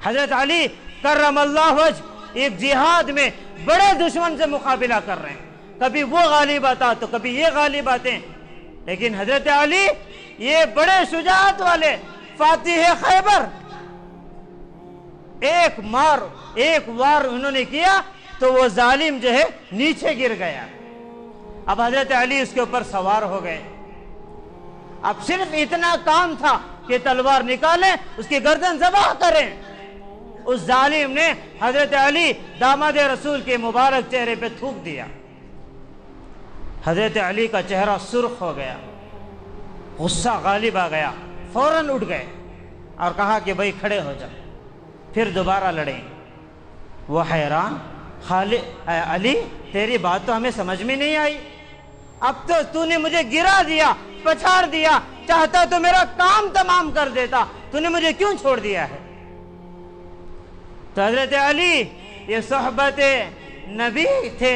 حضرت علی کرم اللہ وجہ ایک جہاد میں بڑے دشمن سے مقابلہ کر رہے ہیں، کبھی وہ غالب آتا تو کبھی یہ غالب آتے ہیں، لیکن حضرت علی یہ بڑے شجاعت والے فاتح خیبر، ایک وار انہوں نے کیا تو وہ ظالم جو ہے نیچے گر گیا۔ اب حضرت علی اس کے اوپر سوار ہو گئے، اب صرف اتنا کام تھا کہ تلوار نکالیں، اس کی گردن ذبح کریں۔ اس ظالم نے حضرت علی داماد رسول کے مبارک چہرے پہ تھوک دیا۔ حضرت علی کا چہرہ سرخ ہو گیا، غصہ غالب آ گیا، فوراً اٹھ گئے اور کہا کہ بھائی کھڑے ہو جا، پھر دوبارہ لڑیں۔ وہ حیران، علی تیری بات تو ہمیں سمجھ میں نہیں آئی، اب تو نے مجھے گرا دیا، پچھاڑ دیا، چاہتا تو میرا کام تمام کر دیتا، تو نے مجھے کیوں چھوڑ دیا ہے؟ تو حضرت علی یہ صحبت نبی تھے،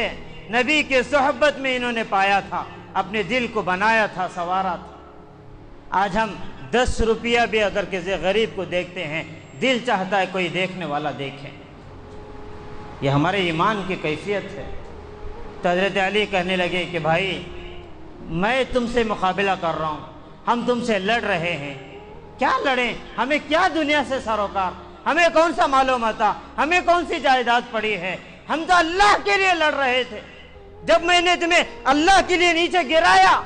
نبی کے صحبت میں انہوں نے پایا تھا، اپنے دل کو بنایا تھا، سنوارا تھا۔ آج ہم 10 روپیہ بھی اگر کسی غریب کو دیکھتے ہیں، دل چاہتا ہے کوئی دیکھنے والا دیکھے، یہ ہمارے ایمان کی کیفیت ہے۔ تو حضرت علی کہنے لگے کہ بھائی میں تم سے مقابلہ کر رہا ہوں، ہم تم سے لڑ رہے ہیں، کیا لڑیں؟ ہمیں کیا دنیا سے سروکار، ہمیں کون سا معلوم آتا، ہمیں کون سی جائیداد پڑی ہے؟ ہم تو اللہ کے لیے لڑ رہے تھے۔ جب میں نے تمہیں اللہ کے لیے نیچے گرایا،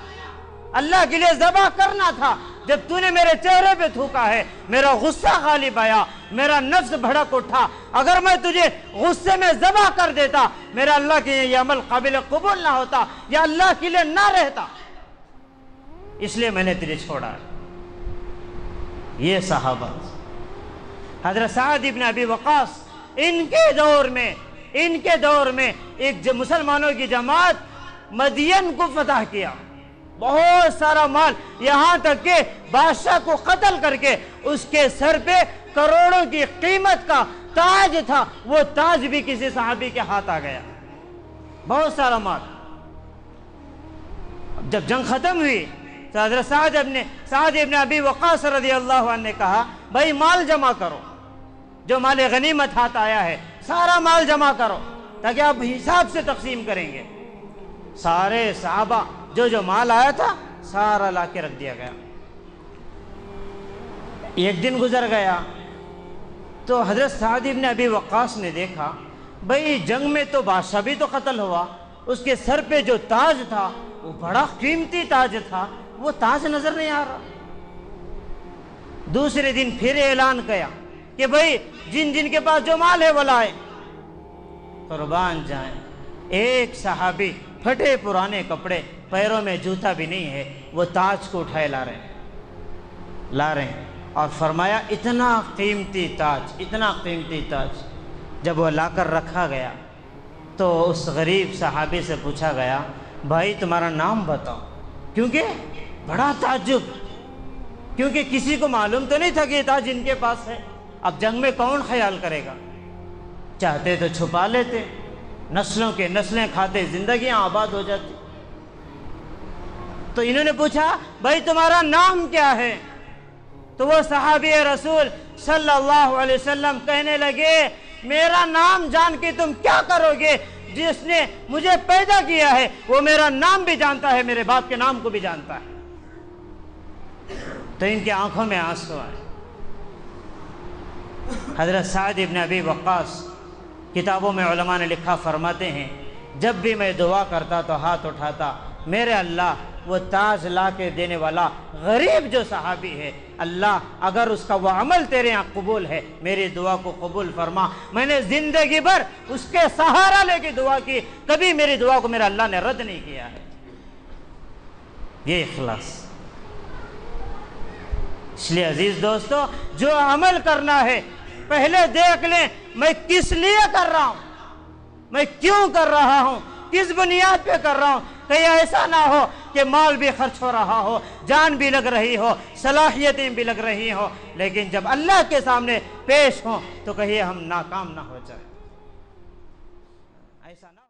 اللہ کے لیے ذبح کرنا تھا، جب تو نے میرے چہرے پہ تھوکا ہے، میرا غصہ غالب آیا، میرا نفس بھڑک اٹھا، اگر میں تجھے غصے میں ذبح کر دیتا، میرا اللہ کے لیے یہ عمل قابل قبول نہ ہوتا، یا اللہ کے لیے نہ رہتا، اس لیے میں نے تجھے چھوڑا۔ یہ صحابہ، حضرت سعد ابن ابی وقاص، ان کے دور میں ایک مسلمانوں کی جماعت مدین کو فتح کیا، بہت سارا مال، یہاں تک کہ بادشاہ کو قتل کر کے اس کے سر پہ کروڑوں کی قیمت کا تاج تھا، وہ تاج بھی کسی صحابی کے ہاتھ آ گیا، بہت سارا مال۔ جب جنگ ختم ہوئی تو حضرت سعد ابن ابی وقاص رضی اللہ عنہ نے کہا بھائی مال جمع کرو، جو مال غنیمت ہاتھ آیا ہے سارا مال جمع کرو تاکہ آپ حساب سے تقسیم کریں گے۔ سارے صحابہ جو مال آیا تھا سارا لا کے رکھ دیا گیا۔ ایک دن گزر گیا تو حضرت سعد ابن ابی وقاص نے دیکھا بھئی جنگ میں تو بادشاہ بھی تو قتل ہوا، اس کے سر پہ جو تاج تھا وہ بڑا قیمتی تاج تھا، وہ تاج نظر نہیں آ رہا۔ دوسرے دن پھر اعلان کیا کہ بھئی جن کے پاس جو مال ہے وہ لائے، قربان جائیں۔ ایک صحابی پھٹے پرانے کپڑے، پیروں میں جوتا بھی نہیں ہے، وہ تاج کو اٹھائے لا رہے ہیں اور فرمایا اتنا قیمتی تاج۔ جب وہ لا کر رکھا گیا تو اس غریب صحابی سے پوچھا گیا بھائی تمہارا نام بتاؤ، کیونکہ بڑا تعجب، کیونکہ کسی کو معلوم تو نہیں تھا کہ یہ تاج ان کے پاس ہے۔ اب جنگ میں کون خیال کرے گا؟ چاہتے تو چھپا لیتے، نسلوں کے نسلیں کھاتے، زندگیاں آباد ہو جاتی۔ تو انہوں نے پوچھا بھائی تمہارا نام کیا ہے؟ تو وہ صحابی رسول صلی اللہ علیہ وسلم کہنے لگے میرا نام جان کے تم کیا کرو گے؟ جس نے مجھے پیدا کیا ہے وہ میرا نام بھی جانتا ہے، میرے باپ کے نام کو بھی جانتا ہے۔ تو ان کی آنکھوں میں آنسو آئے۔ حضرت سعد ابن ابی وقاص، کتابوں میں علماء نے لکھا، فرماتے ہیں جب بھی میں دعا کرتا تو ہاتھ اٹھاتا، میرے اللہ وہ تاج لا کے دینے والا غریب جو صحابی ہے، اللہ اگر اس کا وہ عمل تیرے یہاں قبول ہے میری دعا کو قبول فرما۔ میں نے زندگی بھر اس کے سہارا لے کے دعا کی، کبھی میری دعا کو میرا اللہ نے رد نہیں کیا ہے۔ یہ اخلاص۔ اس لیے عزیز دوستو، جو عمل کرنا ہے پہلے دیکھ لیں میں کس لیے کر رہا ہوں، میں کیوں کر رہا ہوں، کس بنیاد پہ کر رہا ہوں۔ کہیں ایسا نہ ہو کہ مال بھی خرچ ہو رہا ہو، جان بھی لگ رہی ہو، صلاحیتیں بھی لگ رہی ہو، لیکن جب اللہ کے سامنے پیش ہوں تو کہیں ہم ناکام نہ ہو جائے۔